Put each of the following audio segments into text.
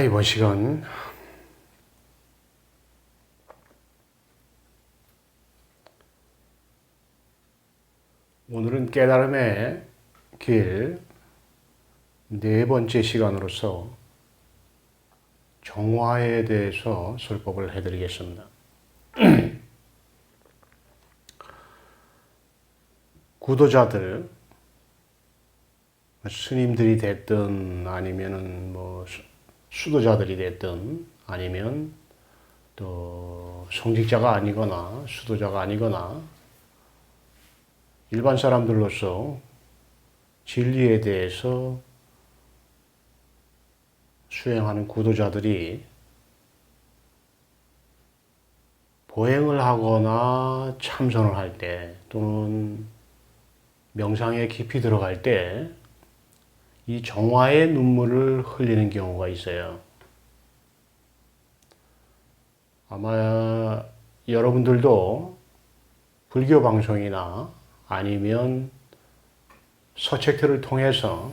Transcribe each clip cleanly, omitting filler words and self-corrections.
이번 시간 오늘은 깨달음의 길 네 번째 시간으로서 정화에 대해서 설법을 해드리겠습니다. 구도자들, 스님들이 됐든 아니면은 수도자들이 됐든 아니면 또 성직자가 아니거나 수도자가 아니거나 일반 사람들로서 진리에 대해서 수행하는 구도자들이 보행을 하거나 참선을 할 때 또는 명상에 깊이 들어갈 때 이 정화의 눈물을 흘리는 경우가 있어요. 아마 여러분들도 불교 방송이나 아니면 서책들을 통해서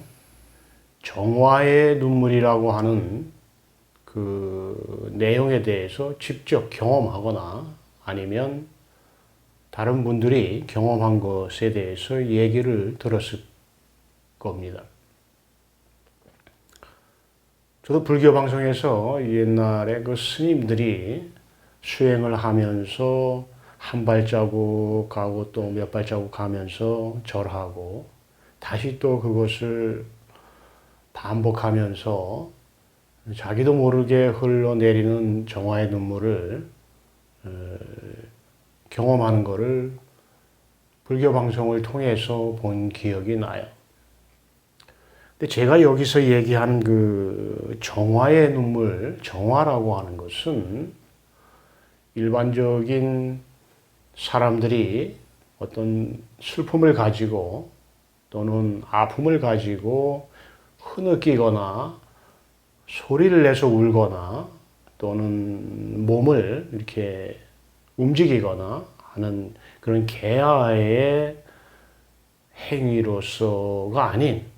정화의 눈물이라고 하는 그 내용에 대해서 직접 경험하거나 아니면 다른 분들이 경험한 것에 대해서 얘기를 들었을 겁니다. 저도 불교 방송에서 옛날에 그 스님들이 수행을 하면서 한 발자국 가고 또 몇 발자국 가면서 절하고 다시 또 그것을 반복하면서 자기도 모르게 흘러내리는 정화의 눈물을 경험하는 것을 불교 방송을 통해서 본 기억이 나요. 근데 제가 여기서 얘기하는 그 정화의 눈물, 정화라고 하는 것은 일반적인 사람들이 어떤 슬픔을 가지고 또는 아픔을 가지고 흐느끼거나 소리를 내서 울거나 또는 몸을 이렇게 움직이거나 하는 그런 개화의 행위로서가 아닌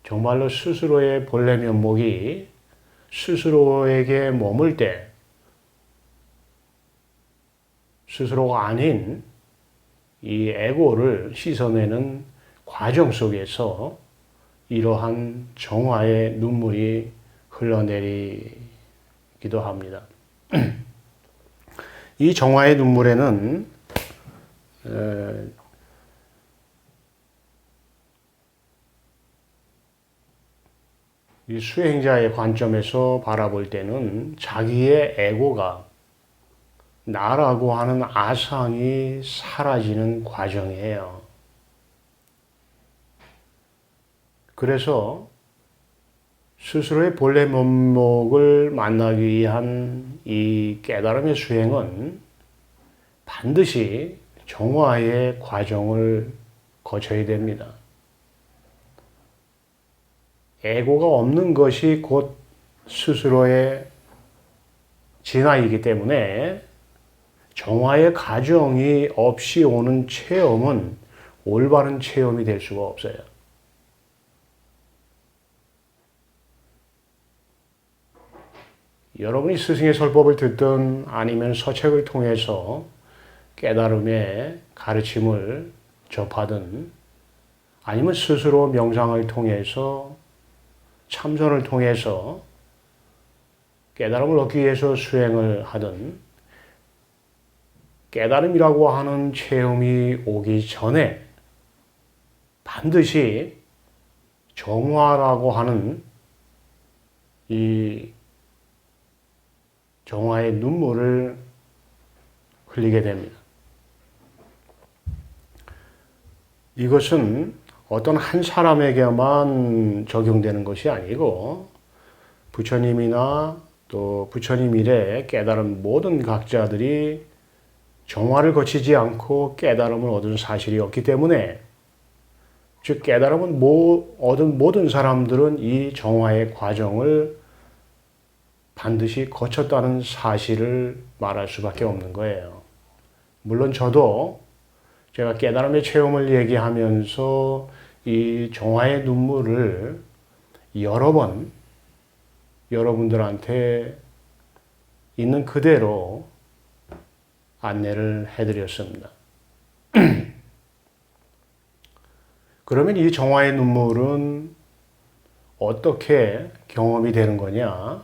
정말로 스스로의 본래 면목이 스스로에게 머물 때 스스로가 아닌 이 에고를 씻어내는 과정 속에서 이러한 정화의 눈물이 흘러내리기도 합니다. 이 정화의 눈물에는 이 수행자의 관점에서 바라볼 때는 자기의 에고가 나라고 하는 아상이 사라지는 과정이에요. 그래서 스스로의 본래 면목을 만나기 위한 이 깨달음의 수행은 반드시 정화의 과정을 거쳐야 됩니다. 에고가 없는 것이 곧 스스로의 진화이기 때문에 정화의 과정이 없이 오는 체험은 올바른 체험이 될 수가 없어요. 여러분이 스승의 설법을 듣든 아니면 서책을 통해서 깨달음의 가르침을 접하든 아니면 스스로 명상을 통해서 참선을 통해서 깨달음을 얻기 위해서 수행을 하든 깨달음이라고 하는 체험이 오기 전에 반드시 정화라고 하는 이 정화의 눈물을 흘리게 됩니다. 이것은 어떤 한 사람에게만 적용되는 것이 아니고 부처님이나 또 부처님 이래 깨달은 모든 각자들이 정화를 거치지 않고 깨달음을 얻은 사실이 없기 때문에 즉 깨달음을 얻은 모든 사람들은 이 정화의 과정을 반드시 거쳤다는 사실을 말할 수밖에 없는 거예요. 물론 저도 제가 깨달음의 체험을 얘기하면서 이 정화의 눈물을 여러 번 여러분들한테 있는 그대로 안내를 해드렸습니다. 그러면 이 정화의 눈물은 어떻게 경험이 되는 거냐?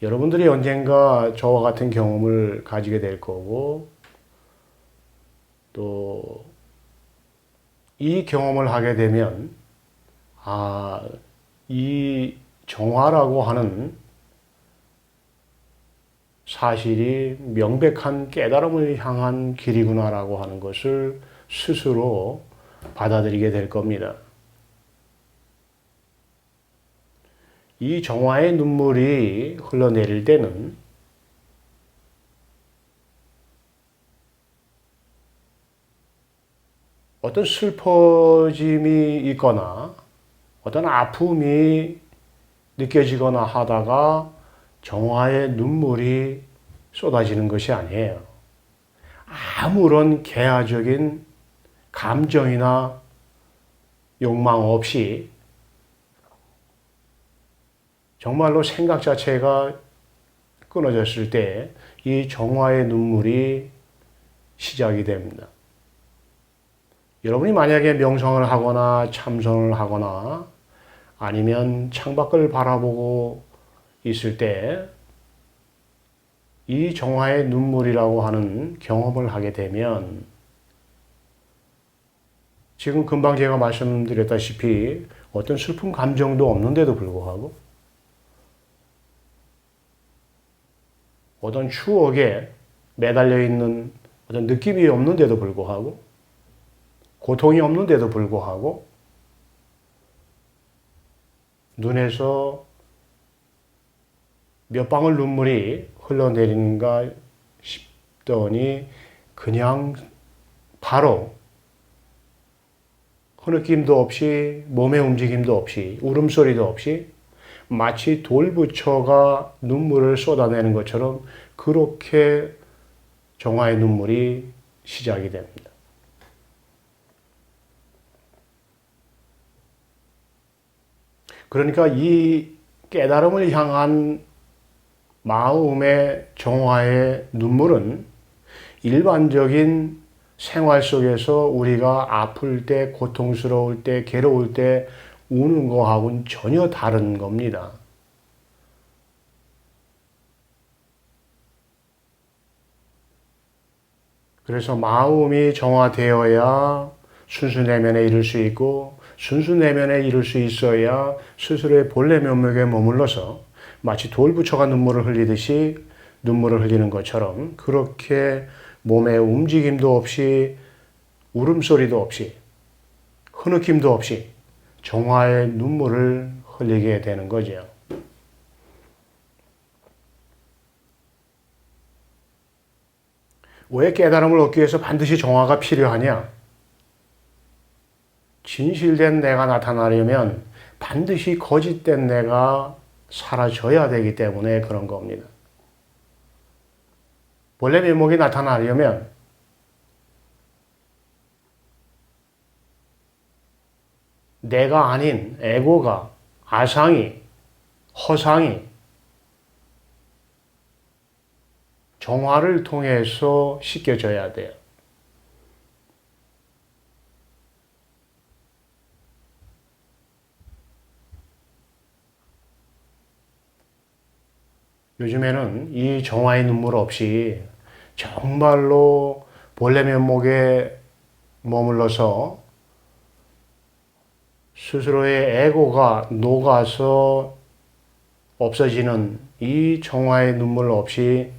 여러분들이 언젠가 저와 같은 경험을 가지게 될 거고, 또 이 경험을 하게 되면, 이 정화라고 하는 사실이 명백한 깨달음을 향한 길이구나라고 하는 것을 스스로 받아들이게 될 겁니다. 이 정화의 눈물이 흘러내릴 때는 어떤 슬퍼짐이 있거나 어떤 아픔이 느껴지거나 하다가 정화의 눈물이 쏟아지는 것이 아니에요. 아무런 개화적인 감정이나 욕망 없이 정말로 생각 자체가 끊어졌을 때 이 정화의 눈물이 시작이 됩니다. 여러분이 만약에 명상을 하거나 참선을 하거나 아니면 창밖을 바라보고 있을 때 이 정화의 눈물이라고 하는 경험을 하게 되면 지금 금방 제가 말씀드렸다시피 어떤 슬픈 감정도 없는데도 불구하고 어떤 추억에 매달려 있는 어떤 느낌이 없는데도 불구하고 고통이 없는데도 불구하고 눈에서 몇 방울 눈물이 흘러내리는가 싶더니 그냥 바로 흐느낌도 없이 몸의 움직임도 없이 울음소리도 없이 마치 돌부처가 눈물을 쏟아내는 것처럼 그렇게 정화의 눈물이 시작이 됩니다. 그러니까 이 깨달음을 향한 마음의 정화의 눈물은 일반적인 생활 속에서 우리가 아플 때, 고통스러울 때, 괴로울 때 우는 거하고는 전혀 다른 겁니다. 그래서 마음이 정화되어야 순수 내면에 이를 수 있고 순수 내면에 이를 수 있어야 스스로의 본래 면목에 머물러서 마치 돌부처가 눈물을 흘리듯이 눈물을 흘리는 것처럼 그렇게 몸의 움직임도 없이 울음소리도 없이 흐느낌도 없이 정화의 눈물을 흘리게 되는 거죠. 왜 깨달음을 얻기 위해서 반드시 정화가 필요하냐? 진실된 내가 나타나려면 반드시 거짓된 내가 사라져야 되기 때문에 그런 겁니다. 본래 면목이 나타나려면 내가 아닌 에고가, 아상이, 허상이 정화를 통해서 씻겨져야 돼요. 요즘에는 이 정화의 눈물 없이 정말로 본래 면목에 머물러서 스스로의 에고가 녹아서 없어지는 이 정화의 눈물 없이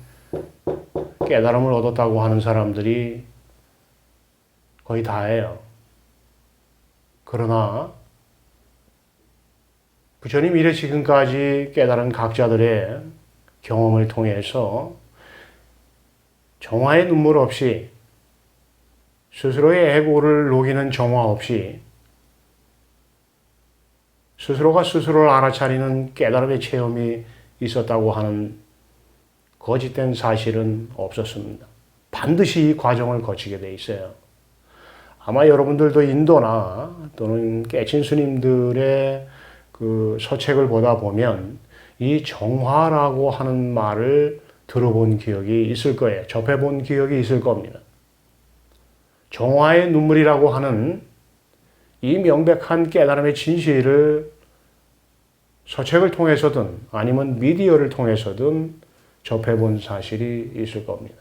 깨달음을 얻었다고 하는 사람들이 거의 다예요. 그러나 부처님 이래 지금까지 깨달은 각자들의 경험을 통해서 정화의 눈물 없이 스스로의 에고를 녹이는 정화 없이 스스로가 스스로를 알아차리는 깨달음의 체험이 있었다고 하는 거짓된 사실은 없었습니다. 반드시 이 과정을 거치게 돼 있어요. 아마 여러분들도 인도나 또는 깨친 스님들의 그 서책을 보다 보면 이 정화라고 하는 말을 들어본 기억이 있을 거예요. 접해본 기억이 있을 겁니다. 정화의 눈물이라고 하는 이 명백한 깨달음의 진실을 서책을 통해서든 아니면 미디어를 통해서든 접해본 사실이 있을 겁니다.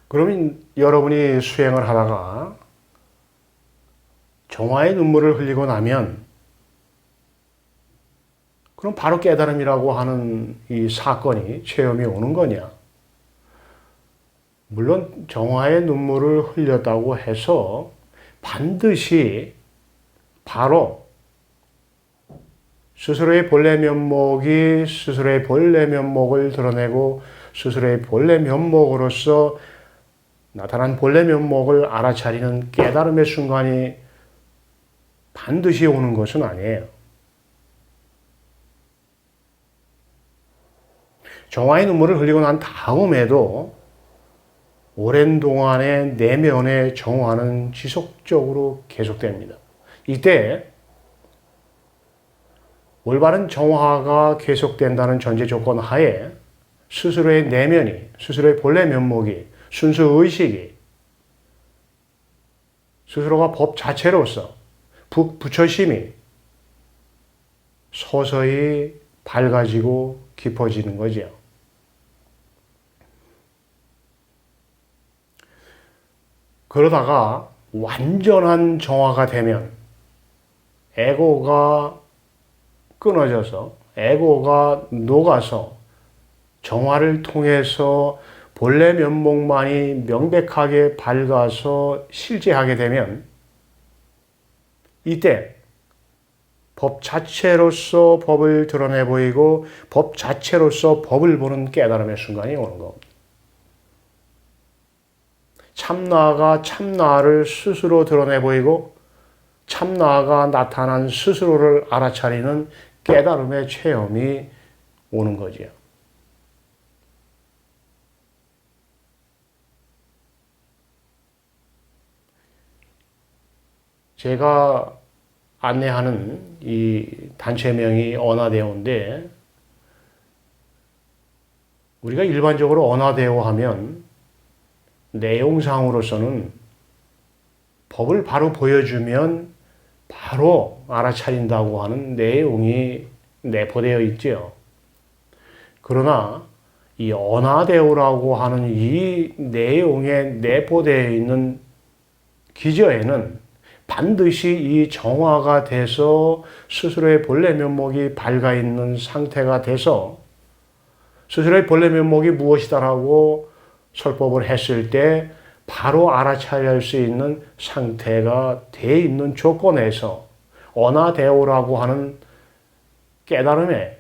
그러면 여러분이 수행을 하다가 정화의 눈물을 흘리고 나면 그럼 바로 깨달음이라고 하는 이 사건이, 체험이 오는 거냐? 물론 정화의 눈물을 흘렸다고 해서 반드시 바로 스스로의 본래 면목이 스스로의 본래 면목을 드러내고 스스로의 본래 면목으로서 나타난 본래 면목을 알아차리는 깨달음의 순간이 반드시 오는 것은 아니에요. 정화의 눈물을 흘리고 난 다음에도 오랜 동안의 내면의 정화는 지속적으로 계속됩니다. 이때 올바른 정화가 계속된다는 전제 조건 하에 스스로의 내면이, 스스로의 본래 면목이, 순수 의식이 스스로가 법 자체로서 부처심이 서서히 밝아지고 깊어지는 거죠. 그러다가 완전한 정화가 되면 에고가 끊어져서 에고가 녹아서 정화를 통해서 본래 면목만이 명백하게 밝아서 실제하게 되면 이때 법 자체로서 법을 드러내 보이고 법 자체로서 법을 보는 깨달음의 순간이 오는 겁니다. 참나가 참나를 스스로 드러내 보이고 참나가 나타난 스스로를 알아차리는 깨달음의 체험이 오는 거지요. 제가 안내하는 이 단체명이 언하대오인데 우리가 일반적으로 언하대오 하면 내용상으로서는 법을 바로 보여주면 바로 알아차린다고 하는 내용이 내포되어 있죠. 그러나 이 언하대오라고 하는 이 내용에 내포되어 있는 기저에는 반드시 이 정화가 돼서 스스로의 본래 면목이 밝아 있는 상태가 돼서 스스로의 본래 면목이 무엇이다라고 설법을 했을 때 바로 알아차릴 수 있는 상태가 돼 있는 조건에서 언하대오라고 하는 깨달음의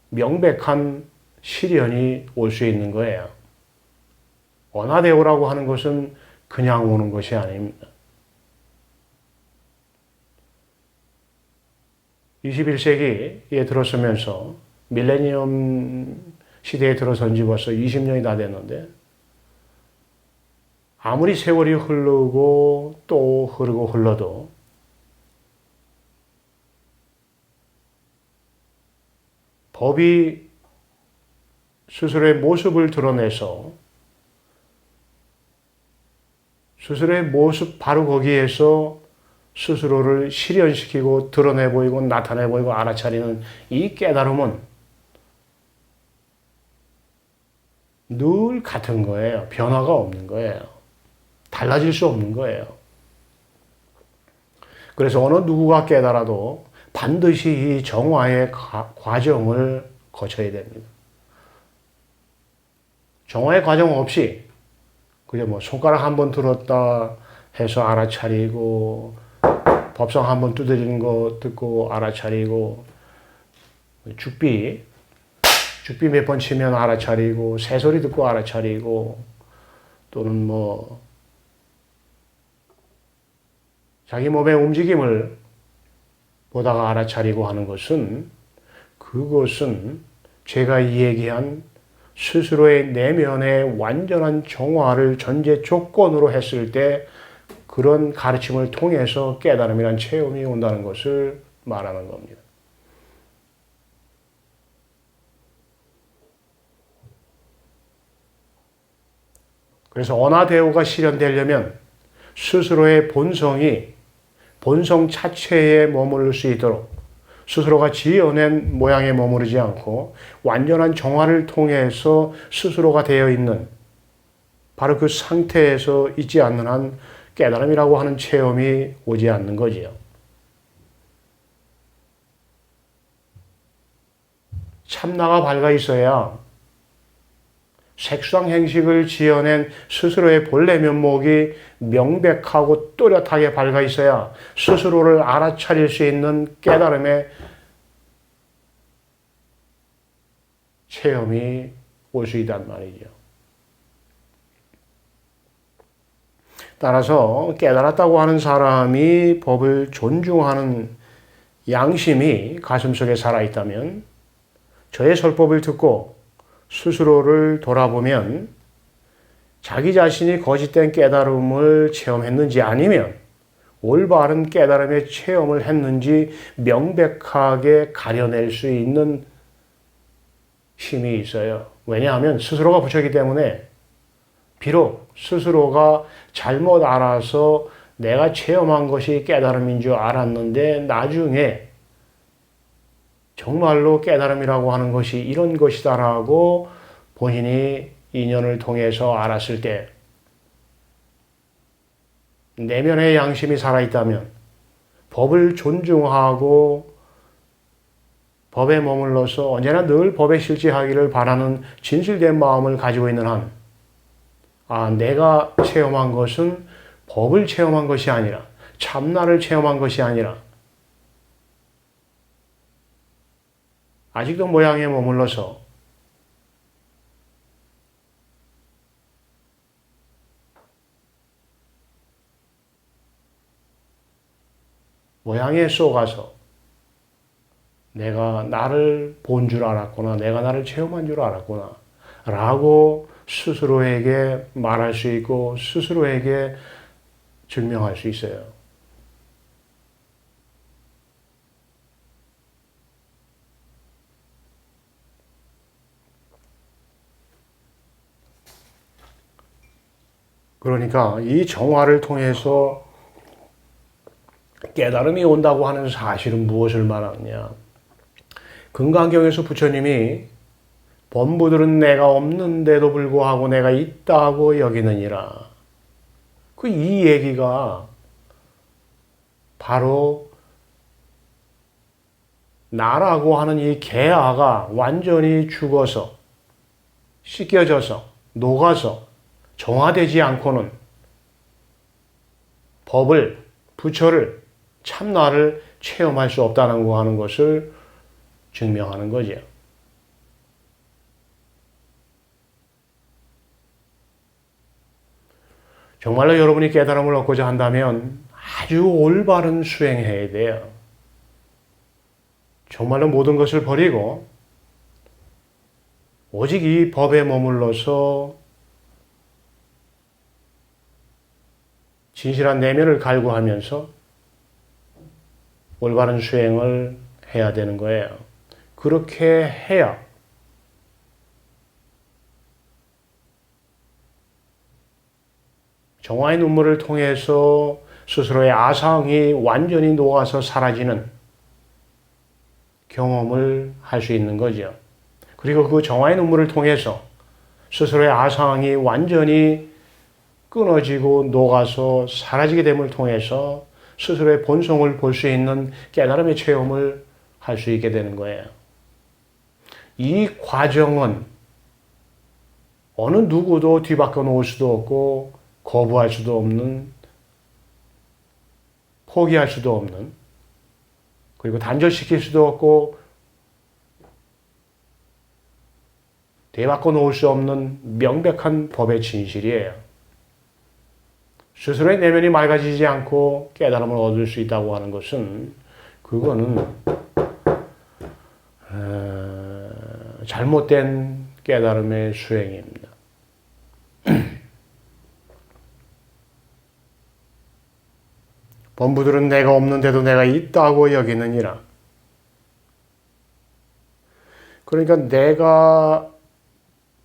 명백한 실현이 올 수 있는 거예요. 언하대오라고 하는 것은 그냥 오는 것이 아닙니다. 21세기에 들어서면서 밀레니엄 시대에 들어선 지 벌써 20년이 다 됐는데 아무리 세월이 흐르고 또 흐르고 흘러도 법이 스스로의 모습을 드러내서 스스로의 모습 바로 거기에서 스스로를 실현시키고 드러내 보이고 나타내 보이고 알아차리는 이 깨달음은 늘 같은 거예요. 변화가 없는 거예요. 달라질 수 없는 거예요. 그래서 어느 누구가 깨달아도 반드시 이 정화의 과정을 거쳐야 됩니다. 정화의 과정 없이 그냥 뭐 손가락 한 번 들었다 해서 알아차리고 법상 한 번 두드리는 거 듣고 알아차리고 죽비 몇 번 치면 알아차리고 새소리 듣고 알아차리고 또는 뭐 자기 몸의 움직임을 보다가 알아차리고 하는 것은 그것은 제가 얘기한 스스로의 내면의 완전한 정화를 전제 조건으로 했을 때 그런 가르침을 통해서 깨달음이란 체험이 온다는 것을 말하는 겁니다. 그래서 언하대오가 실현되려면 스스로의 본성 자체에 머무를 수 있도록 스스로가 지어낸 모양에 머무르지 않고 완전한 정화를 통해서 스스로가 되어 있는 바로 그 상태에서 있지 않는 한 깨달음이라고 하는 체험이 오지 않는 거지요. 참나가 밝아 있어야 색수상 행식을 지어낸 스스로의 본래 면목이 명백하고 또렷하게 밝아 있어야 스스로를 알아차릴 수 있는 깨달음의 체험이 올 수 있단 말이죠. 따라서 깨달았다고 하는 사람이 법을 존중하는 양심이 가슴속에 살아있다면 저의 설법을 듣고 스스로를 돌아보면 자기 자신이 거짓된 깨달음을 체험했는지 아니면 올바른 깨달음의 체험을 했는지 명백하게 가려낼 수 있는 힘이 있어요. 왜냐하면 스스로가 부처이기 때문에 비록 스스로가 잘못 알아서 내가 체험한 것이 깨달음인 줄 알았는데 나중에 정말로 깨달음이라고 하는 것이 이런 것이다라고 본인이 인연을 통해서 알았을 때 내면의 양심이 살아있다면 법을 존중하고 법에 머물러서 언제나 늘 법에 실제하기를 바라는 진실된 마음을 가지고 있는 한 내가 체험한 것은 법을 체험한 것이 아니라 참나를 체험한 것이 아니라 아직도 모양에 머물러서 모양에 쏘가서 내가 나를 본 줄 알았구나, 내가 나를 체험한 줄 알았구나 라고 스스로에게 말할 수 있고 스스로에게 증명할 수 있어요. 그러니까 이 정화를 통해서 깨달음이 온다고 하는 사실은 무엇을 말하느냐. 금강경에서 부처님이 범부들은 내가 없는데도 불구하고 내가 있다고 여기느니라. 이 얘기가 바로 나라고 하는 이 개아가 완전히 죽어서 씻겨져서 녹아서 정화되지 않고는 법을, 부처를, 참나를 체험할 수 없다는 거 하는 것을 증명하는 거죠. 정말로 여러분이 깨달음을 얻고자 한다면 아주 올바른 수행해야 돼요. 정말로 모든 것을 버리고 오직 이 법에 머물러서 진실한 내면을 갈구하면서 올바른 수행을 해야 되는 거예요. 그렇게 해야 정화의 눈물을 통해서 스스로의 아상이 완전히 녹아서 사라지는 경험을 할 수 있는 거죠. 그리고 그 정화의 눈물을 통해서 스스로의 아상이 완전히 끊어지고 녹아서 사라지게 됨을 통해서 스스로의 본성을 볼 수 있는 깨달음의 체험을 할 수 있게 되는 거예요. 이 과정은 어느 누구도 뒤바꿔 놓을 수도 없고 거부할 수도 없는, 포기할 수도 없는, 그리고 단절시킬 수도 없고 뒤바꿔 놓을 수 없는 명백한 법의 진실이에요. 스스로의 내면이 맑아지지 않고 깨달음을 얻을 수 있다고 하는 것은 그거는 잘못된 깨달음의 수행입니다. 범부들은 내가 없는데도 내가 있다고 여기느니라. 그러니까 내가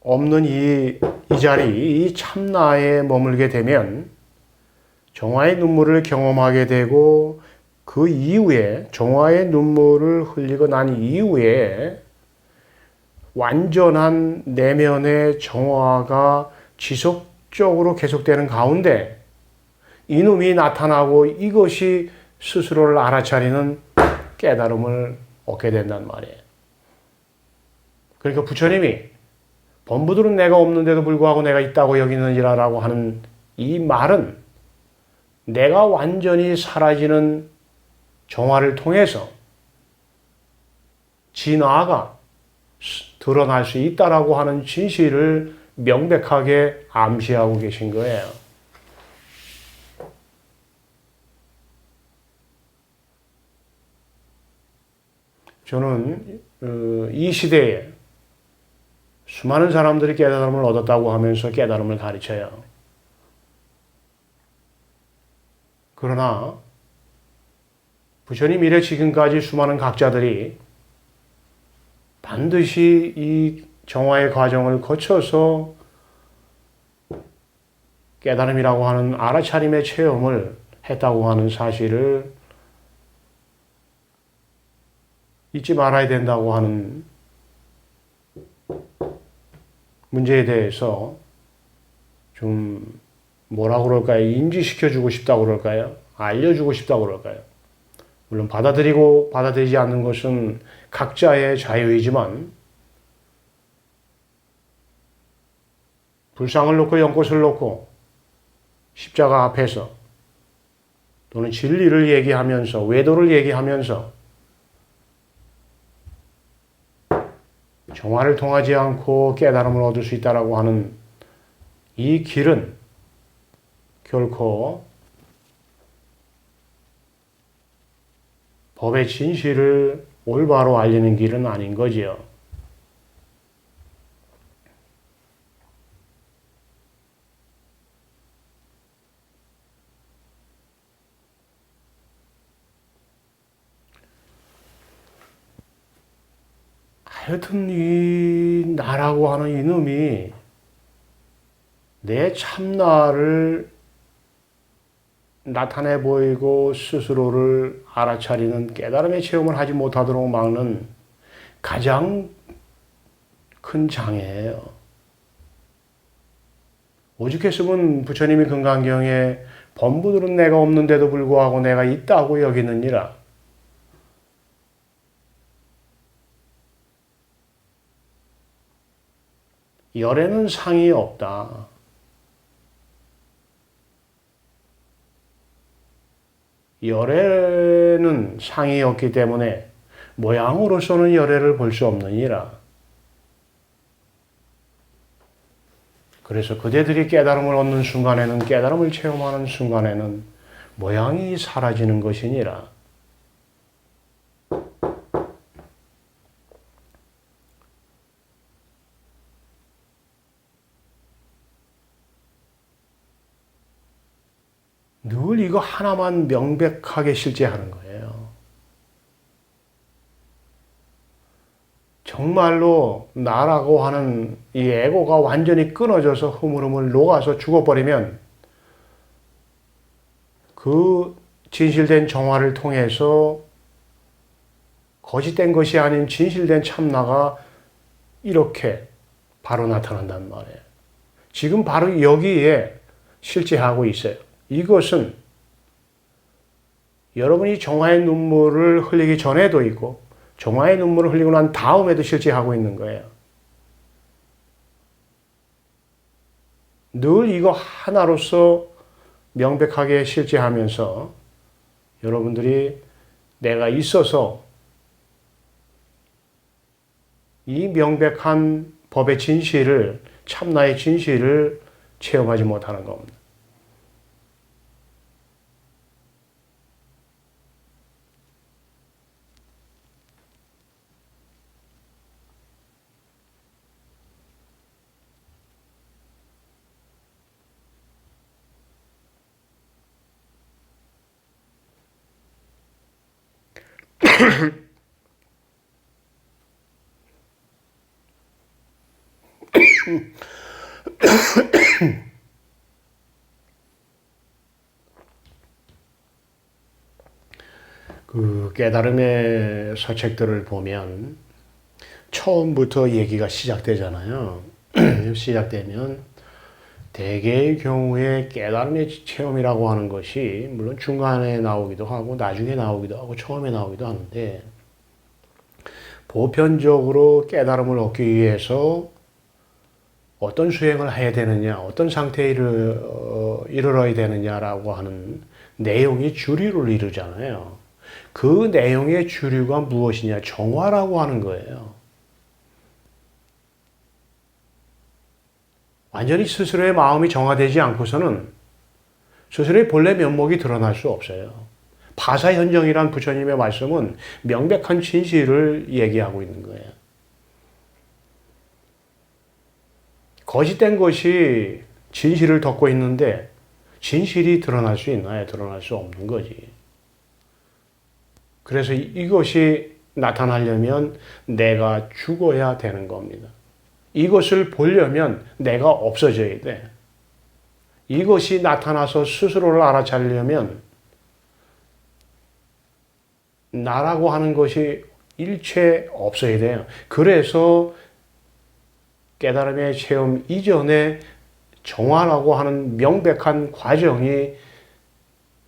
없는 이 자리, 이 참나에 머물게 되면 정화의 눈물을 경험하게 되고 그 이후에 정화의 눈물을 흘리고 난 이후에 완전한 내면의 정화가 지속적으로 계속되는 가운데 이놈이 나타나고 이것이 스스로를 알아차리는 깨달음을 얻게 된단 말이에요. 그러니까 부처님이 범부들은 내가 없는데도 불구하고 내가 있다고 여기느니라 라고 하는 이 말은 내가 완전히 사라지는 정화를 통해서 진화가 드러날 수 있다라고 하는 진실을 명백하게 암시하고 계신 거예요. 저는 이 시대에 수많은 사람들이 깨달음을 얻었다고 하면서 깨달음을 가르쳐요. 그러나 부처님 이래 지금까지 수많은 각자들이 반드시 이 정화의 과정을 거쳐서 깨달음이라고 하는 알아차림의 체험을 했다고 하는 사실을 잊지 말아야 된다고 하는 문제에 대해서 좀 뭐라고 그럴까요? 인지시켜주고 싶다고 그럴까요? 알려주고 싶다고 그럴까요? 물론 받아들이고 받아들이지 않는 것은 각자의 자유이지만 불상을 놓고 연꽃을 놓고 십자가 앞에서 또는 진리를 얘기하면서 외도를 얘기하면서 정화를 통하지 않고 깨달음을 얻을 수 있다라고 하는 이 길은 결코 법의 진실을 올바로 알리는 길은 아닌 거지요. 하여튼 이 나라고 하는 이놈이 내 참나를 나타내 보이고 스스로를 알아차리는 깨달음의 체험을 하지 못하도록 막는 가장 큰 장애예요. 오죽했으면 부처님이 금강경에 범부들은 내가 없는데도 불구하고 내가 있다고 여기느니라. 열에는 상이 없다. 열에는 상이 없기 때문에 모양으로서는 열애를 볼 수 없느니라. 그래서 그대들이 깨달음을 얻는 순간에는 깨달음을 체험하는 순간에는 모양이 사라지는 것이니라. 늘 이거 하나만 명백하게 실제하는 거예요. 정말로 나라고 하는 이 에고가 완전히 끊어져서 흐물흐물 녹아서 죽어버리면 그 진실된 정화를 통해서 거짓된 것이 아닌 진실된 참나가 이렇게 바로 나타난단 말이에요. 지금 바로 여기에 실제하고 있어요. 이것은 여러분이 정화의 눈물을 흘리기 전에도 있고 정화의 눈물을 흘리고 난 다음에도 실제하고 있는 거예요. 늘 이거 하나로서 명백하게 실제하면서 여러분들이 내가 있어서 이 명백한 법의 진실을, 참나의 진실을 체험하지 못하는 겁니다. 그 깨달음의 서책들을 보면 처음부터 얘기가 시작되잖아요. 시작되면 대개의 경우에 깨달음의 체험이라고 하는 것이 물론 중간에 나오기도 하고 나중에 나오기도 하고 처음에 나오기도 하는데 보편적으로 깨달음을 얻기 위해서 어떤 수행을 해야 되느냐, 어떤 상태에 이르러야 되느냐라고 하는 내용이 주류를 이루잖아요. 그 내용의 주류가 무엇이냐? 정화라고 하는 거예요. 완전히 스스로의 마음이 정화되지 않고서는 스스로의 본래 면목이 드러날 수 없어요. 파사현정이란 부처님의 말씀은 명백한 진실을 얘기하고 있는 거예요. 거짓된 것이 진실을 덮고 있는데 진실이 드러날 수 있나요? 드러날 수 없는 거지. 그래서 이것이 나타나려면 내가 죽어야 되는 겁니다. 이것을 보려면 내가 없어져야 돼. 이것이 나타나서 스스로를 알아차리려면 나라고 하는 것이 일체 없어야 돼요. 그래서 깨달음의 체험 이전에 정화라고 하는 명백한 과정이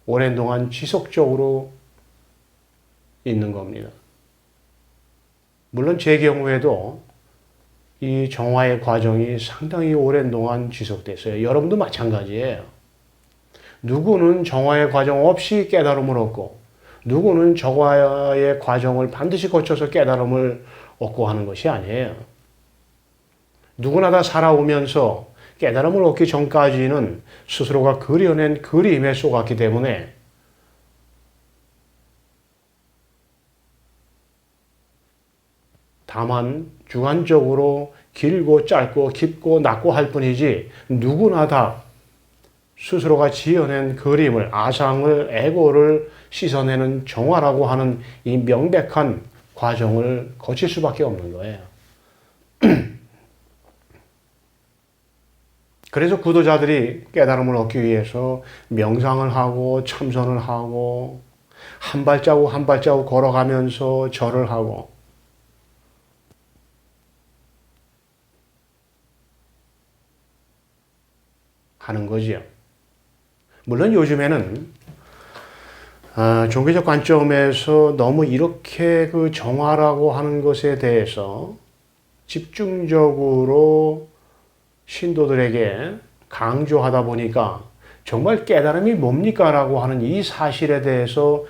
오랜 동안 지속적으로 있는 겁니다. 물론 제 경우에도 이 정화의 과정이 상당히 오랜 동안 지속됐어요. 여러분도 마찬가지예요. 누구는 정화의 과정 없이 깨달음을 얻고 누구는 정화의 과정을 반드시 거쳐서 깨달음을 얻고 하는 것이 아니에요. 누구나 다 살아오면서 깨달음을 얻기 전까지는 스스로가 그려낸 그림에 속았기 때문에 다만 주관적으로 길고 짧고 깊고 낮고 할 뿐이지 누구나 다 스스로가 지어낸 그림을, 아상을, 에고를 씻어내는 정화라고 하는 이 명백한 과정을 거칠 수밖에 없는 거예요. 그래서 구도자들이 깨달음을 얻기 위해서 명상을 하고 참선을 하고 한 발자국 한 발자국 걸어가면서 절을 하고 하는 거지요. 물론 요즘에는 종교적 관점에서 너무 이렇게 그 정화라고 하는 것에 대해서 집중적으로 신도들에게 강조하다 보니까 정말 깨달음이 뭡니까? 라고 하는 이 사실에 대해서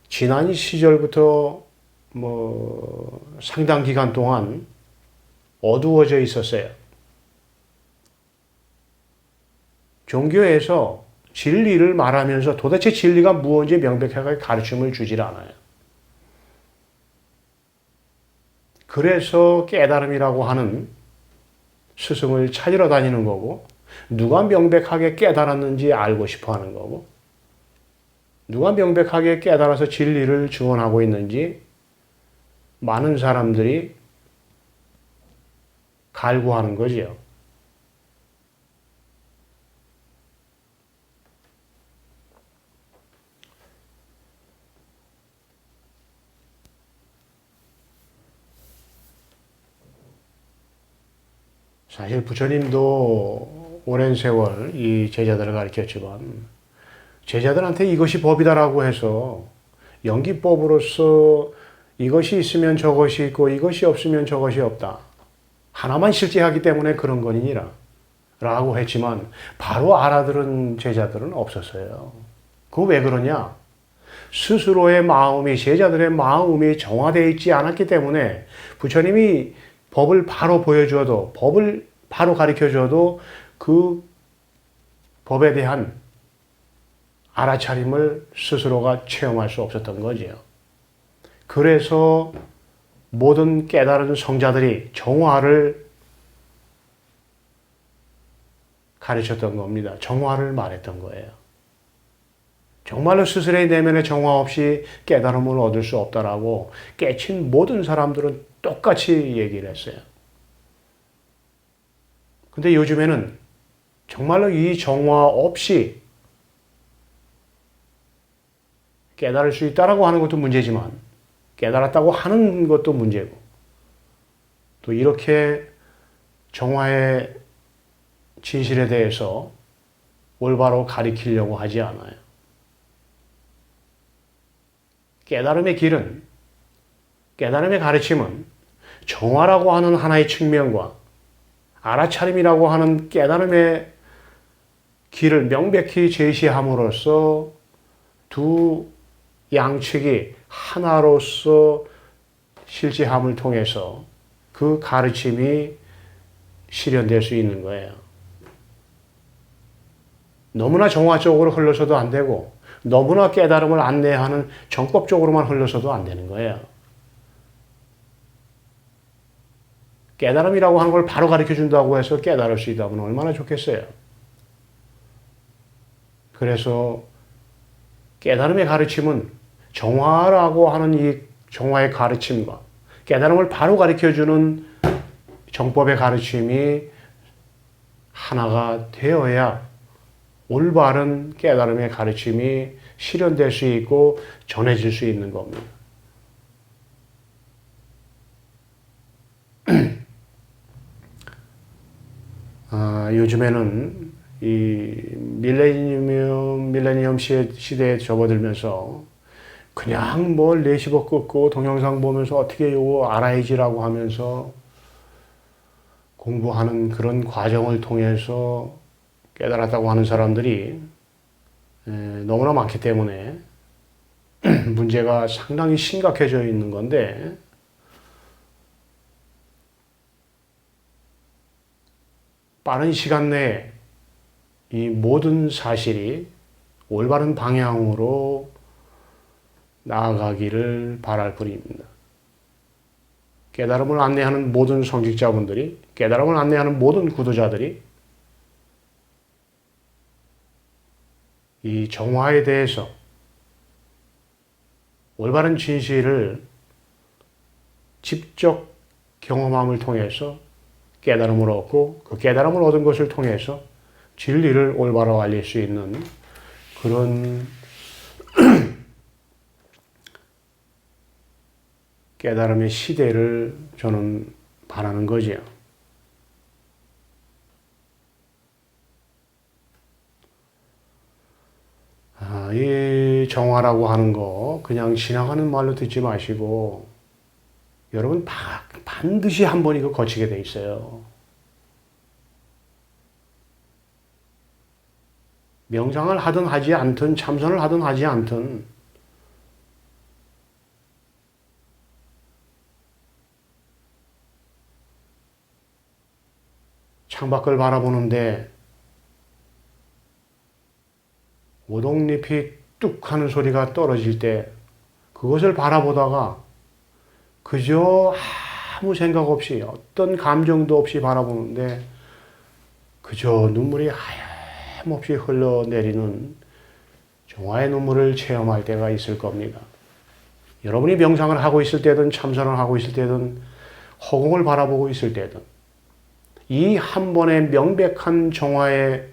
지난 시절부터 상당 기간 동안 어두워져 있었어요. 종교에서 진리를 말하면서 도대체 진리가 무엇인지 명백하게 가르침을 주질 않아요. 그래서 깨달음이라고 하는 스승을 찾으러 다니는 거고 누가 명백하게 깨달았는지 알고 싶어 하는 거고 누가 명백하게 깨달아서 진리를 증언하고 있는지 많은 사람들이 갈구하는 거지요. 사실 부처님도 오랜 세월 이 제자들을 가르쳤지만 제자들한테 이것이 법이다라고 해서 연기법으로서 이것이 있으면 저것이 있고 이것이 없으면 저것이 없다. 하나만 실제하기 때문에 그런 거니라 라고 했지만 바로 알아들은 제자들은 없었어요. 그거 왜 그러냐? 스스로의 마음이 제자들의 마음이 정화되어 있지 않았기 때문에 부처님이 법을 바로 보여줘도 법을 바로 가르쳐줘도 그 법에 대한 알아차림을 스스로가 체험할 수 없었던 거지요. 그래서 모든 깨달은 성자들이 정화를 가르쳤던 겁니다. 정화를 말했던 거예요. 정말로 스스로의 내면의 정화 없이 깨달음을 얻을 수 없다라고 깨친 모든 사람들은 똑같이 얘기를 했어요. 근데 요즘에는 정말로 이 정화 없이 깨달을 수 있다라고 하는 것도 문제지만 깨달았다고 하는 것도 문제고 또 이렇게 정화의 진실에 대해서 올바로 가리키려고 하지 않아요. 깨달음의 길은, 깨달음의 가르침은 정화라고 하는 하나의 측면과 알아차림이라고 하는 깨달음의 길을 명백히 제시함으로써 두 양측이 하나로서 실제함을 통해서 그 가르침이 실현될 수 있는 거예요. 너무나 정화적으로 흘러서도 안 되고 너무나 깨달음을 안내하는 정법적으로만 흘러서도 안 되는 거예요. 깨달음이라고 하는 걸 바로 가르쳐 준다고 해서 깨달을 수 있다면 얼마나 좋겠어요. 그래서 깨달음의 가르침은 정화라고 하는 이 정화의 가르침과 깨달음을 바로 가르쳐 주는 정법의 가르침이 하나가 되어야 올바른 깨달음의 가르침이 실현될 수 있고 전해질 수 있는 겁니다. 요즘에는 이 밀레니엄 시대에 접어들면서 그냥 뭘 레시버 끊고 동영상 보면서 어떻게 요거 알아야지라고 하면서 공부하는 그런 과정을 통해서 깨달았다고 하는 사람들이 너무나 많기 때문에 문제가 상당히 심각해져 있는 건데 빠른 시간 내에 이 모든 사실이 올바른 방향으로 나아가기를 바랄 뿐입니다. 깨달음을 안내하는 모든 성직자분들이, 깨달음을 안내하는 모든 구도자들이 이 정화에 대해서 올바른 진실을 직접 경험함을 통해서 깨달음을 얻고 그 깨달음을 얻은 것을 통해서 진리를 올바로 알릴 수 있는 그런 깨달음의 시대를 저는 바라는 거지요. 이 정화라고 하는 거 그냥 지나가는 말로 듣지 마시고 여러분 반드시 한 번 이거 거치게 돼 있어요. 명상을 하든 하지 않든 참선을 하든 하지 않든 창밖을 바라보는데 오동잎이 뚝 하는 소리가 떨어질 때 그것을 바라보다가 그저 아무 생각 없이 어떤 감정도 없이 바라보는데 그저 눈물이 하염없이 흘러내리는 정화의 눈물을 체험할 때가 있을 겁니다. 여러분이 명상을 하고 있을 때든 참선을 하고 있을 때든 허공을 바라보고 있을 때든 이 한 번의 명백한 정화의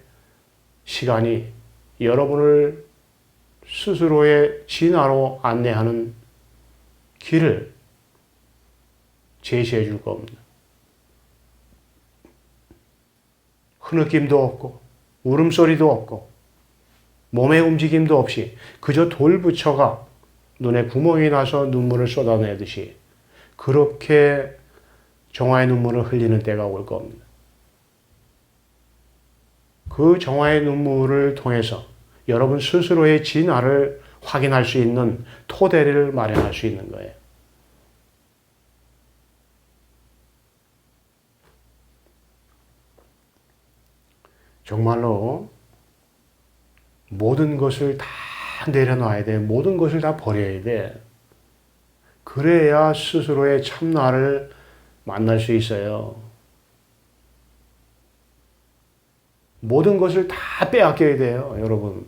시간이 여러분을 스스로의 진화로 안내하는 길을 제시해 줄 겁니다. 흐느낌도 없고 울음소리도 없고 몸의 움직임도 없이 그저 돌부처가 눈에 구멍이 나서 눈물을 쏟아내듯이 그렇게 정화의 눈물을 흘리는 때가 올 겁니다. 그 정화의 눈물을 통해서 여러분 스스로의 진화를 확인할 수 있는 토대를 마련할 수 있는 거예요. 정말로 모든 것을 다 내려놔야 돼. 모든 것을 다 버려야 돼. 그래야 스스로의 참나를 만날 수 있어요. 모든 것을 다 빼앗겨야 돼요, 여러분.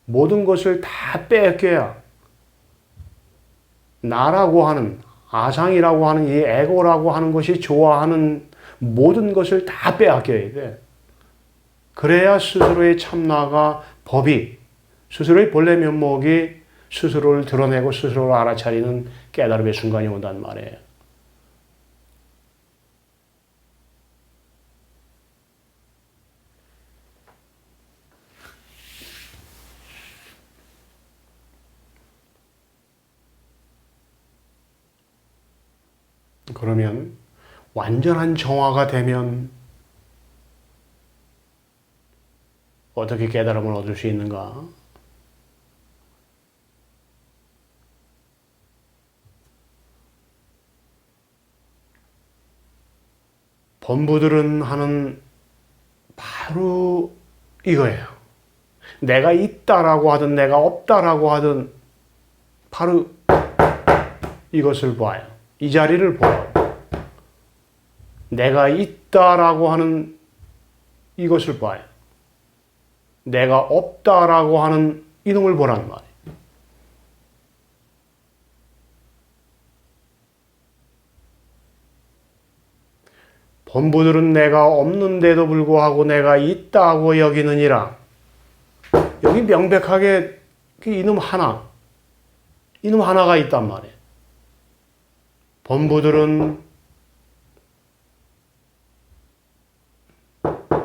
모든 것을 다 빼앗겨야 나라고 하는, 아상이라고 하는 이 에고라고 하는 것이 좋아하는 모든 것을 다 빼앗겨야 돼. 그래야 스스로의 참나가 법이, 스스로의 본래 면목이 스스로를 드러내고 스스로를 알아차리는 깨달음의 순간이 온단 말이에요. 그러면 완전한 정화가 되면 어떻게 깨달음을 얻을 수 있는가? 범부들은 하는 바로 이거예요. 내가 있다라고 하든 내가 없다라고 하든 바로 이것을 봐요. 이 자리를 봐요. 내가 있다라고 하는 이것을 봐요. 내가 없다라고 하는 이놈을 보란 말이에요. 범부들은 내가 없는데도 불구하고 내가 있다고 여기느니라. 여기 명백하게 이놈 하나가 있단 말이에요. 범부들은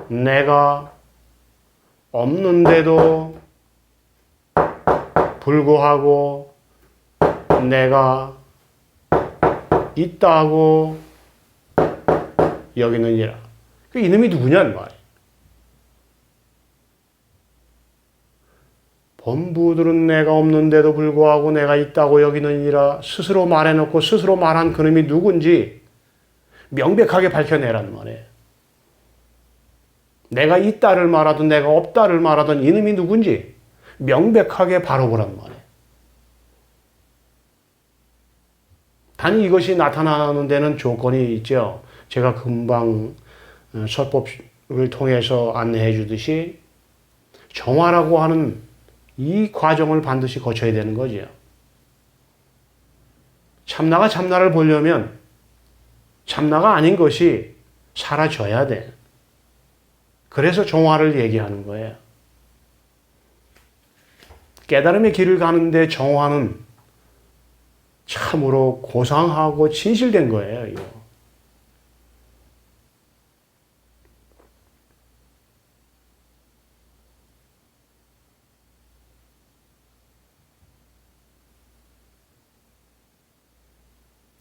내가 없는데도 불구하고 내가 있다고 여기느니라. 이놈이 누구냐는 말이에요. 범부들은 내가 없는데도 불구하고 내가 있다고 여기느니라. 스스로 말해놓고 스스로 말한 그놈이 누군지 명백하게 밝혀내라는 말이에요. 내가 있다를 말하든 내가 없다를 말하든 이놈이 누군지 명백하게 바라보란 말이에요. 단 이것이 나타나는 데는 조건이 있죠. 제가 금방 설법을 통해서 안내해 주듯이 정화라고 하는 이 과정을 반드시 거쳐야 되는 거죠. 참나가 참나를 보려면 참나가 아닌 것이 사라져야 돼. 그래서 정화를 얘기하는 거예요. 깨달음의 길을 가는데 정화는 참으로 고상하고 진실된 거예요. 이거.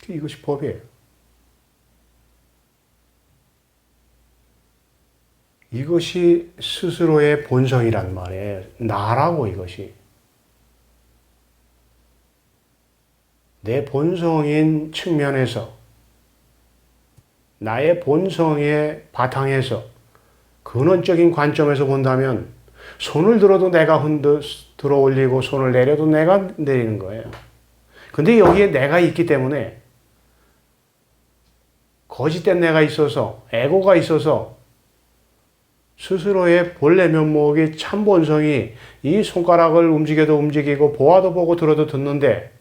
이것이 법이에요. 이것이 스스로의 본성이란 말이에요. 나라고 이것이. 내 본성인 측면에서 나의 본성의 바탕에서 근원적인 관점에서 본다면 손을 들어도 내가 들어 올리고 손을 내려도 내가 내리는 거예요. 근데 여기에 내가 있기 때문에 거짓된 내가 있어서 에고가 있어서 스스로의 본래 면목이 참 본성이 이 손가락을 움직여도 움직이고 보아도 보고 들어도 듣는데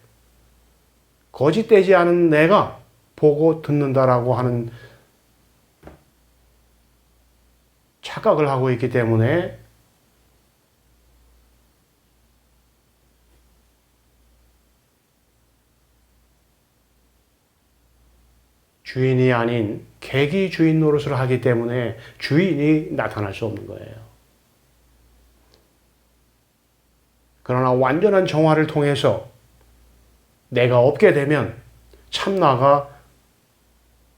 거짓되지 않은 내가 보고 듣는다라고 하는 착각을 하고 있기 때문에 주인이 아닌 객이 주인 노릇을 하기 때문에 주인이 나타날 수 없는 거예요. 그러나 완전한 정화를 통해서 내가 없게 되면 참나가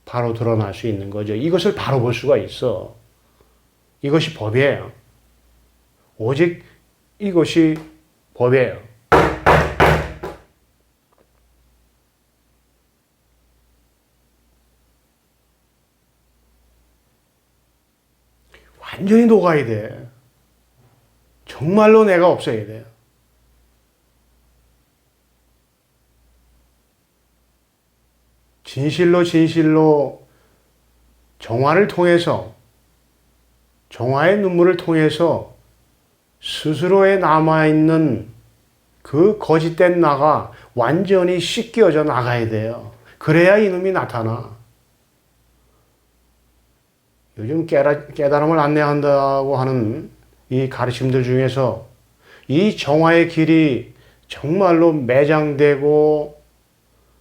바로 드러날 수 있는 거죠. 이것을 바로 볼 수가 있어. 이것이 법이에요. 오직 이것이 법이에요. 완전히 녹아야 돼. 정말로 내가 없어야 돼요. 진실로 정화를 통해서 정화의 눈물을 통해서 스스로에 남아있는 그 거짓된 나가 완전히 씻겨져 나가야 돼요. 그래야 이놈이 나타나. 요즘 깨달음을 안내한다고 하는 이 가르침들 중에서 이 정화의 길이 정말로 매장되고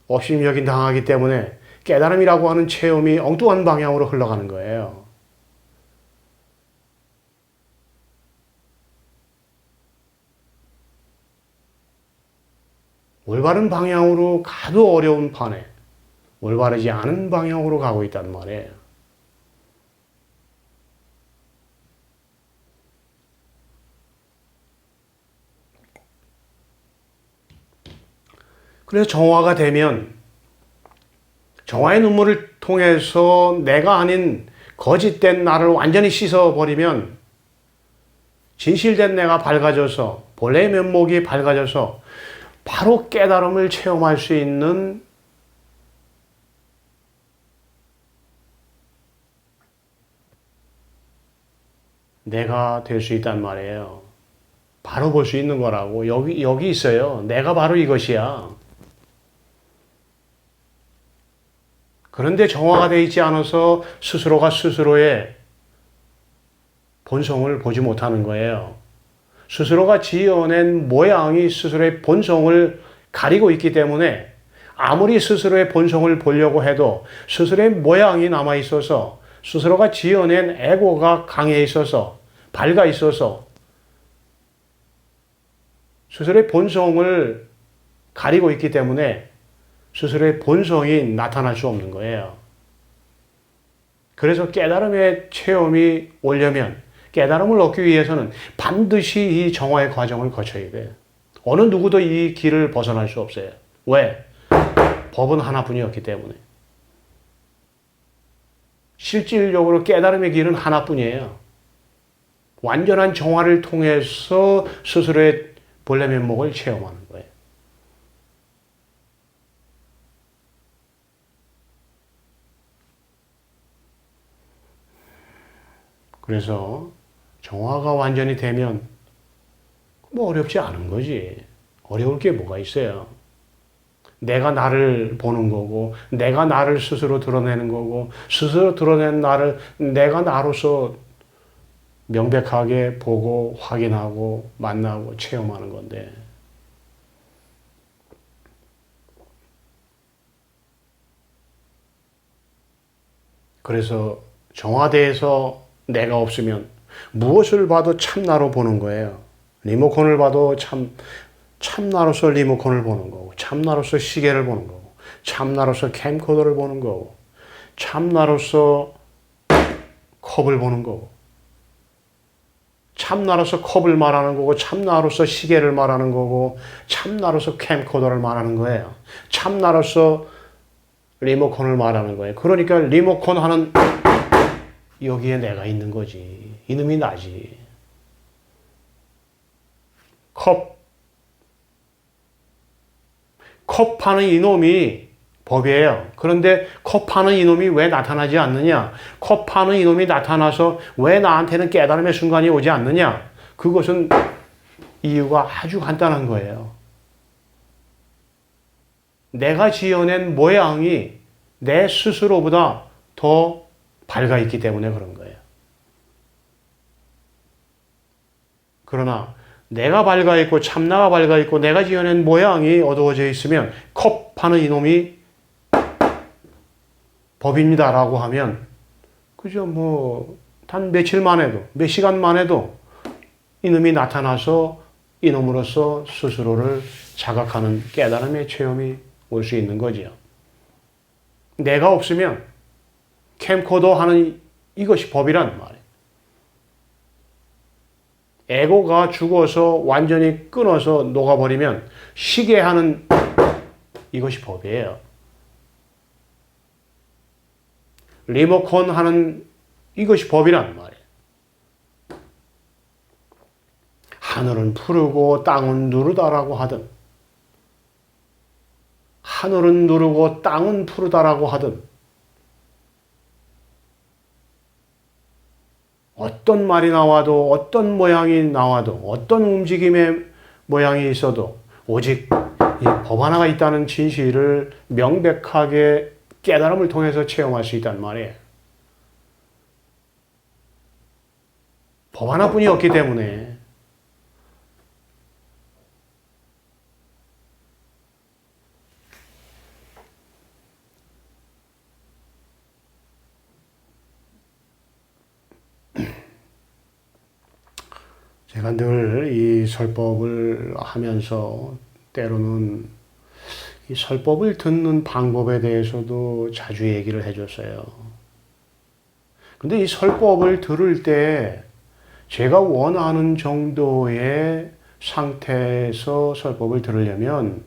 업신여긴 당하기 때문에 깨달음이라고 하는 체험이 엉뚱한 방향으로 흘러가는 거예요. 올바른 방향으로 가도 어려운 판에 올바르지 않은 방향으로 가고 있단 말이에요. 그래서 정화가 되면 정화의 눈물을 통해서 내가 아닌 거짓된 나를 완전히 씻어버리면 진실된 내가 밝아져서 본래의 면목이 밝아져서 바로 깨달음을 체험할 수 있는 내가 될 수 있단 말이에요. 바로 볼 수 있는 거라고. 여기 있어요. 내가 바로 이것이야. 그런데 정화가 되어 있지 않아서 스스로가 스스로의 본성을 보지 못하는 거예요. 스스로가 지어낸 모양이 스스로의 본성을 가리고 있기 때문에 아무리 스스로의 본성을 보려고 해도 스스로의 모양이 남아 있어서 스스로가 지어낸 에고가 강해 있어서 밝아 있어서 스스로의 본성을 가리고 있기 때문에 스스로의 본성이 나타날 수 없는 거예요. 그래서 깨달음의 체험이 오려면 깨달음을 얻기 위해서는 반드시 이 정화의 과정을 거쳐야 돼요. 어느 누구도 이 길을 벗어날 수 없어요. 왜? 법은 하나뿐이었기 때문에. 실질적으로 깨달음의 길은 하나뿐이에요. 완전한 정화를 통해서 스스로의 본래 면목을 체험하는 거예요. 그래서 정화가 완전히 되면 뭐 어렵지 않은 거지. 어려울 게 뭐가 있어요. 내가 나를 보는 거고 내가 나를 스스로 드러내는 거고 스스로 드러낸 나를 내가 나로서 명백하게 보고 확인하고 만나고 체험하는 건데 그래서 정화대에서 내가 없으면 무엇을 봐도 참나로 보는 거예요. 리모컨을 봐도 참나로서 리모컨을 보는 거고 참나로서 시계를 보는 거고 참나로서 캠코더를 보는 거고 참나로서 컵을 보는 거고 참나로서 컵을 말하는 거고 참나로서 시계를 말하는 거고 참나로서 캠코더를 말하는 거예요. 참나로서 리모컨을 말하는 거예요. 그러니까 리모컨 하는 여기에 내가 있는 거지. 이놈이 나지. 컵 하는 이놈이 법이에요. 그런데 컵 하는 이놈이 왜 나타나지 않느냐? 컵 하는 이놈이 나타나서 왜 나한테는 깨달음의 순간이 오지 않느냐? 그것은 이유가 아주 간단한 거예요. 내가 지어낸 모양이 내 스스로보다 더 밝아 있기 때문에 그런 거예요. 그러나 내가 밝아 있고 참나가 밝아 있고 내가 지어낸 모양이 어두워져 있으면 컵 하는 이놈이 법입니다라고 하면 그죠 뭐 단 며칠만 해도 몇 시간만 해도 이놈이 나타나서 이놈으로서 스스로를 자각하는 깨달음의 체험이 올 수 있는 거지요. 내가 없으면 캠코더 하는 이것이 법이란 말이에요. 에고가 죽어서 완전히 끊어서 녹아버리면 시계 하는 이것이 법이에요. 리모컨 하는 이것이 법이란 말이에요. 하늘은 푸르고 땅은 누르다라고 하든 하늘은 누르고 땅은 푸르다라고 하든 어떤 말이 나와도 어떤 모양이 나와도 어떤 움직임의 모양이 있어도 오직 이 법 하나가 있다는 진실을 명백하게 깨달음을 통해서 체험할 수 있단 말이에요. 법 하나뿐이 없기 때문에 제가 늘 이 설법을 하면서 때로는 이 설법을 듣는 방법에 대해서도 자주 얘기를 해줬어요. 근데 이 설법을 들을 때 제가 원하는 정도의 상태에서 설법을 들으려면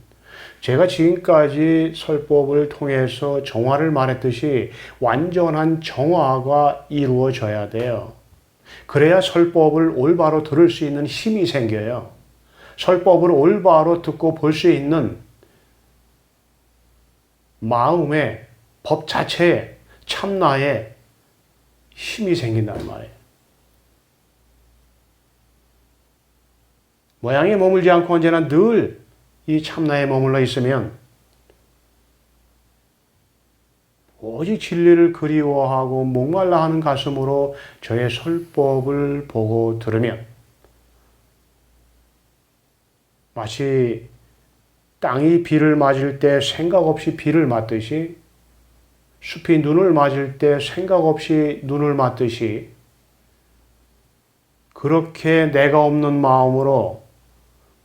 제가 지금까지 설법을 통해서 정화를 말했듯이 완전한 정화가 이루어져야 돼요. 그래야 설법을 올바로 들을 수 있는 힘이 생겨요. 설법을 올바로 듣고 볼 수 있는 마음의 법 자체에 참나의 힘이 생긴단 말이에요. 모양에 머물지 않고 언제나 늘 이 참나에 머물러 있으면 오직 진리를 그리워하고 목말라 하는 가슴으로 저의 설법을 보고 들으면 마치 땅이 비를 맞을 때 생각 없이 비를 맞듯이 숲이 눈을 맞을 때 생각 없이 눈을 맞듯이 그렇게 내가 없는 마음으로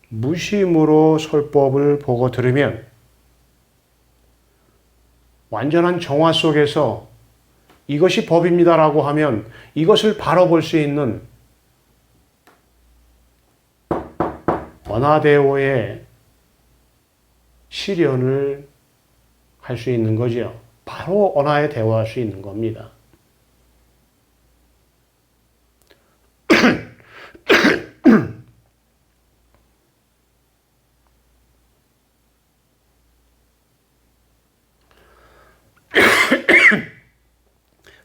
무심으로 설법을 보고 들으면 완전한 정화 속에서 이것이 법입니다라고 하면 이것을 바로 볼 수 있는 언하대오의 실현을 할 수 있는 거죠. 바로 언하에 대화할 수 있는 겁니다.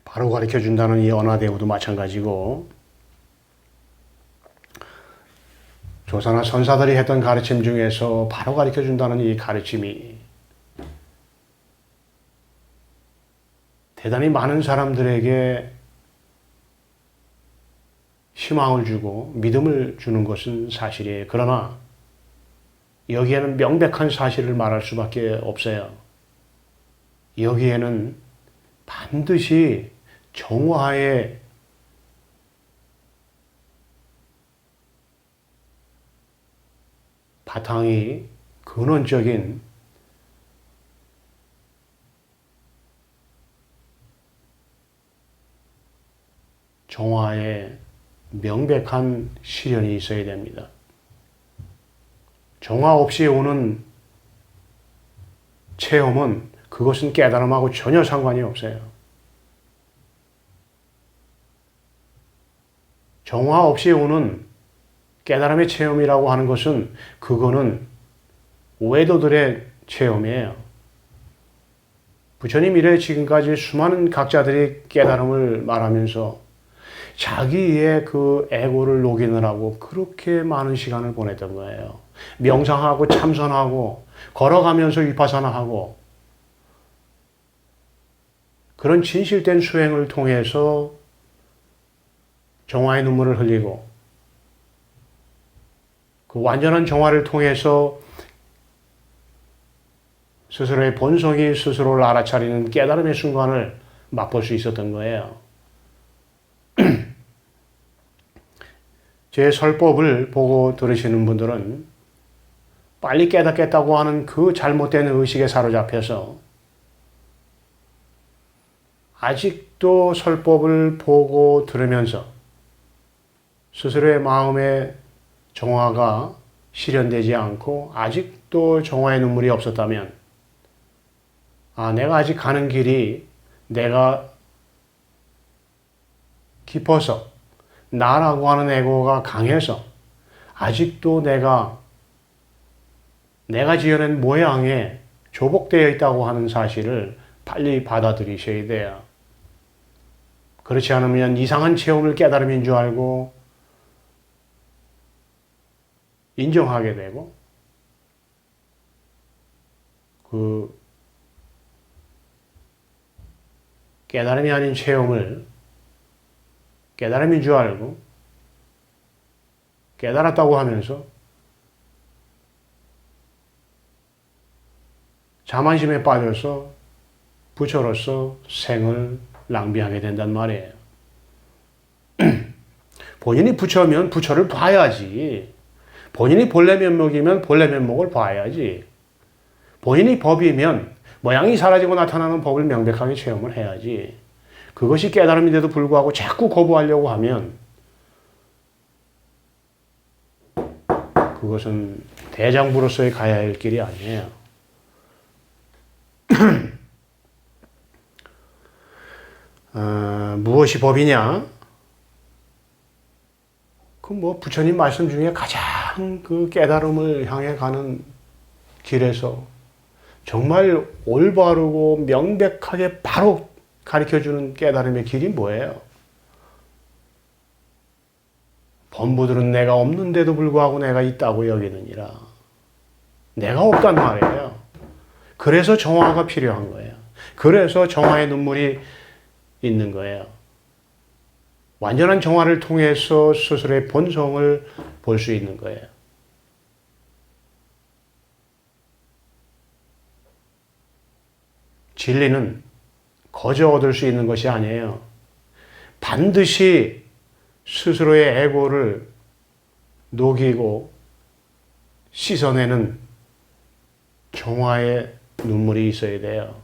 바로 가르쳐 준다는 이 언하대오도 마찬가지고 조사나 선사들이 했던 가르침 중에서 바로 가르쳐 준다는 이 가르침이 대단히 많은 사람들에게 희망을 주고 믿음을 주는 것은 사실이에요. 그러나 여기에는 명백한 사실을 말할 수밖에 없어요. 여기에는 반드시 정화의 바탕이 근원적인 정화의 명백한 실현이 있어야 됩니다. 정화 없이 오는 체험은 그것은 깨달음하고 전혀 상관이 없어요. 정화 없이 오는 깨달음의 체험이라고 하는 것은 그거는 외도들의 체험이에요. 부처님 이래 지금까지 수많은 각자들이 깨달음을 말하면서 자기의 그 에고를 녹이느라고 그렇게 많은 시간을 보냈던 거예요. 명상하고 참선하고 걸어가면서 위파사나하고 그런 진실된 수행을 통해서 정화의 눈물을 흘리고 그 완전한 정화를 통해서 스스로의 본성이 스스로를 알아차리는 깨달음의 순간을 맛볼 수 있었던 거예요. 제 설법을 보고 들으시는 분들은 빨리 깨닫겠다고 하는 그 잘못된 의식에 사로잡혀서 아직도 설법을 보고 들으면서 스스로의 마음의 정화가 실현되지 않고 아직도 정화의 눈물이 없었다면 내가 아직 가는 길이 내가 깊어서 나라고 하는 에고가 강해서 아직도 내가 지어낸 모양에 조복되어 있다고 하는 사실을 빨리 받아들이셔야 돼요. 그렇지 않으면 이상한 체험을 깨달음인 줄 알고 인정하게 되고 그 깨달음이 아닌 체험을 깨달음인 줄 알고 깨달았다고 하면서 자만심에 빠져서 부처로서 생을 낭비하게 된단 말이에요. 본인이 부처면 부처를 봐야지. 본인이 본래 면목이면 본래 면목을 봐야지. 본인이 법이면 모양이 사라지고 나타나는 법을 명백하게 체험을 해야지. 그것이 깨달음인데도 불구하고 자꾸 거부하려고 하면 그것은 대장부로서의 가야 할 길이 아니에요. 무엇이 법이냐? 그 뭐 부처님 말씀 중에 가장 그 깨달음을 향해 가는 길에서 정말 올바르고 명백하게 바로 가르쳐주는 깨달음의 길이 뭐예요? 범부들은 내가 없는데도 불구하고 내가 있다고 여기느니라. 내가 없단 말이에요. 그래서 정화가 필요한 거예요. 그래서 정화의 눈물이 있는 거예요. 완전한 정화를 통해서 스스로의 본성을 볼 수 있는 거예요. 진리는 거저 얻을 수 있는 것이 아니에요. 반드시 스스로의 에고를 녹이고 씻어내는 정화의 눈물이 있어야 돼요.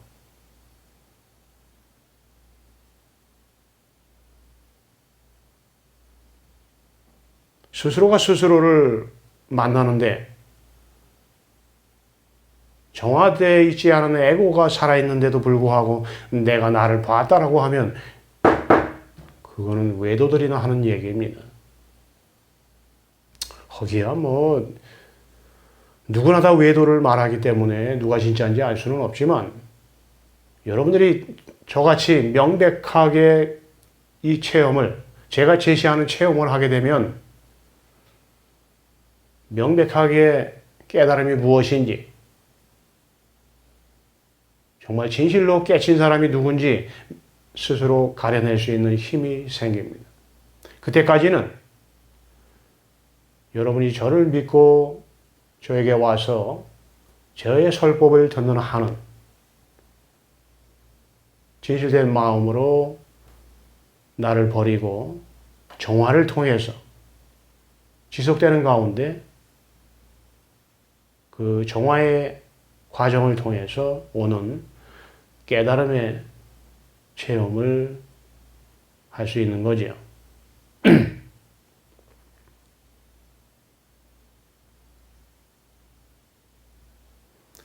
스스로가 스스로를 만나는데 정화되어 있지 않은 에고가 살아있는데도 불구하고 내가 나를 봤다라고 하면 그거는 외도들이나 하는 얘기입니다. 거기야 뭐 누구나 다 외도를 말하기 때문에 누가 진짜인지 알 수는 없지만 여러분들이 저같이 명백하게 이 체험을 제가 제시하는 체험을 하게 되면 명백하게 깨달음이 무엇인지 정말 진실로 깨친 사람이 누군지 스스로 가려낼 수 있는 힘이 생깁니다. 그때까지는 여러분이 저를 믿고 저에게 와서 저의 설법을 듣는 한은 진실된 마음으로 나를 버리고 정화를 통해서 지속되는 가운데 그 정화의 과정을 통해서 오는 깨달음의 체험을 할 수 있는 거죠.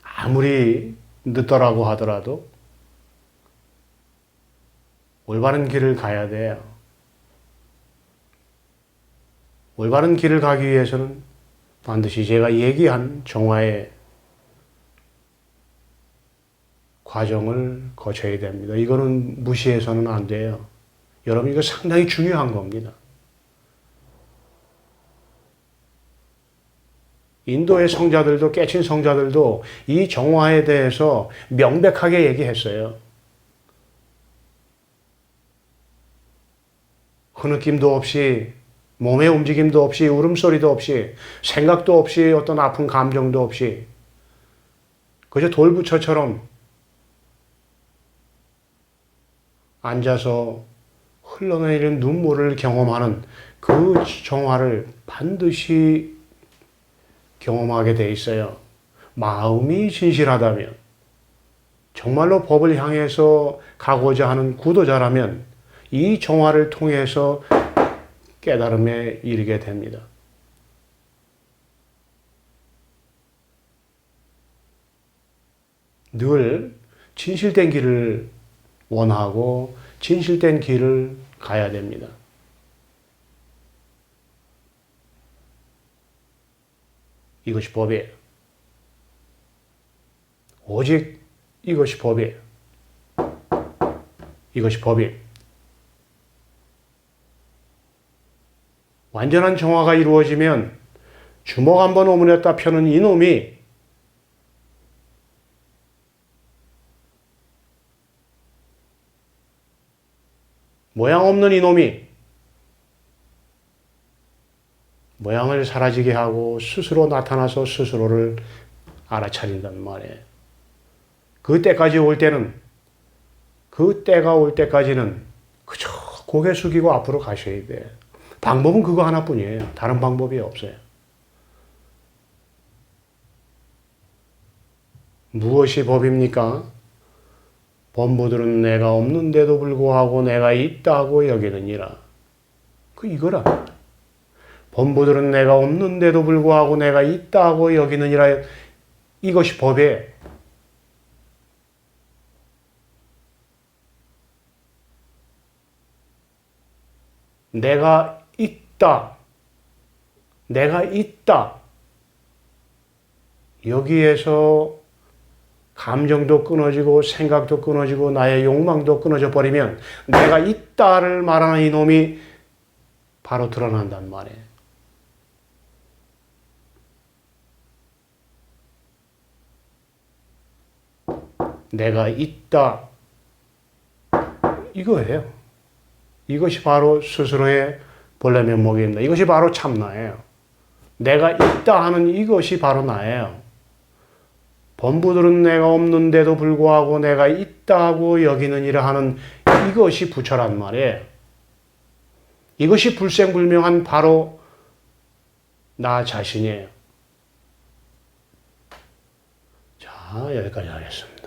아무리 늦더라고 하더라도 올바른 길을 가야 돼요. 올바른 길을 가기 위해서는 반드시 제가 얘기한 정화의 과정을 거쳐야 됩니다. 이거는 무시해서는 안 돼요. 여러분 이거 상당히 중요한 겁니다. 인도의 성자들도 깨친 성자들도 이 정화에 대해서 명백하게 얘기했어요. 흐느낌도 없이 몸의 움직임도 없이 울음소리도 없이 생각도 없이 어떤 아픈 감정도 없이 그저 돌부처처럼 앉아서 흘러내리는 눈물을 경험하는 그 정화를 반드시 경험하게 돼 있어요. 마음이 진실하다면 정말로 법을 향해서 가고자 하는 구도자라면 이 정화를 통해서 깨달음에 이르게 됩니다. 늘 진실된 길을 원하고 진실된 길을 가야 됩니다. 이것이 법이에요. 오직 이것이 법이에요. 이것이 법이에요. 완전한 정화가 이루어지면 주먹 한번 오므렸다 펴는 이놈이 모양 없는 이놈이 모양을 사라지게 하고 스스로 나타나서 스스로를 알아차린단 말이에요. 그때까지 올 때는, 그 때가 올 때까지는 그저 고개 숙이고 앞으로 가셔야 돼. 방법은 그거 하나뿐이에요. 다른 방법이 없어요. 무엇이 법입니까? 범부들은 내가 없는데도 불구하고 내가 있다고 여기느니라. 이거라. 범부들은 내가 없는데도 불구하고 내가 있다고 여기느니라. 이것이 법이에요. 내가 있다. 내가 있다. 여기에서 감정도 끊어지고 생각도 끊어지고 나의 욕망도 끊어져 버리면 내가 있다를 말하는 이놈이 바로 드러난단 말이에요. 내가 있다. 이거예요. 이것이 바로 스스로의 본래 면목입니다. 이것이 바로 참나예요. 내가 있다 하는 이것이 바로 나예요. 범부들은 내가 없는데도 불구하고 내가 있다고 여기느니라 하는 이것이 부처란 말이에요. 이것이 불생불명한 바로 나 자신이에요. 자, 여기까지 하겠습니다.